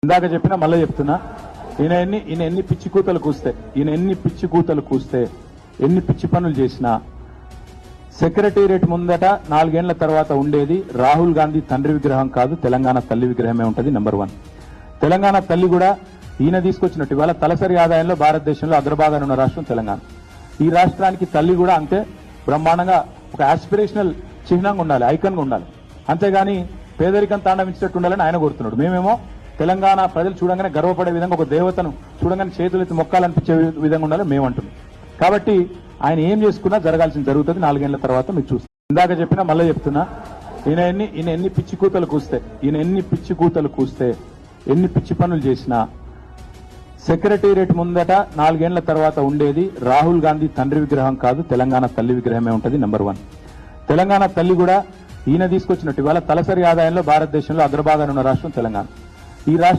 ఇందాక చెప్పినా మళ్ళీ చెప్తున్నా, ఈయన ఎన్ని పిచ్చి కూతలు కూస్తే, ఎన్ని పిచ్చి పనులు చేసినా సెక్రటేరియట్ ముందట 4 ఏళ్ల తర్వాత ఉండేది రాహుల్ గాంధీ తండ్రి విగ్రహం కాదు, తెలంగాణ తల్లి విగ్రహమే ఉంటది. నెంబర్ 1. తెలంగాణ తల్లి కూడా ఈయన తీసుకొచ్చినట్టు ఇవాళ తలసరి ఆదాయంలో భారతదేశంలో అగ్రభాగాన ఉన్న రాష్ట్రం తెలంగాణ. ఈ రాష్ట్రానికి తల్లి కూడా అంతే బ్రహ్మాండంగా ఒక ఆస్పిరేషనల్ చిహ్నంగా ఉండాలి, ఐకన్గా ఉండాలి. అంతేగాని పేదరికం తాండవించేటట్టు ఉండాలని ఆయన కోరుతున్నాడు. మేమేమో తెలంగాణ ప్రజలు చూడంగానే గర్వపడే విధంగా ఒక దేవతను చూడంగానే చేతులెత్తి మొక్కాలనిపించే విధంగా ఉండాలని మేము అంటున్నాం. కాబట్టి ఆయన ఏం చేసుకున్నా జరగాల్సింది జరుగుతుంది. 4 ఏళ్ల తర్వాత మీకు చూస్తాం. ఇందాక చెప్పినా మళ్ళీ చెప్తున్నా, ఈయన ఎన్ని పిచ్చి కూతలు కూస్తే, ఎన్ని పిచ్చి పనులు చేసినా సెక్రటేరియట్ ముందట 4 ఏళ్ల తర్వాత ఉండేది రాహుల్ గాంధీ తండ్రి విగ్రహం కాదు, తెలంగాణ తల్లి విగ్రహమే ఉంటది. నెంబర్ 1. తెలంగాణ తల్లి కూడా ఈయన తీసుకొచ్చినట్టు ఇవాళ తలసరి ఆదాయంలో భారతదేశంలో అగ్రభాగాన ఉన్న రాష్ట్రం తెలంగాణ. ఈ రాష్ట్రం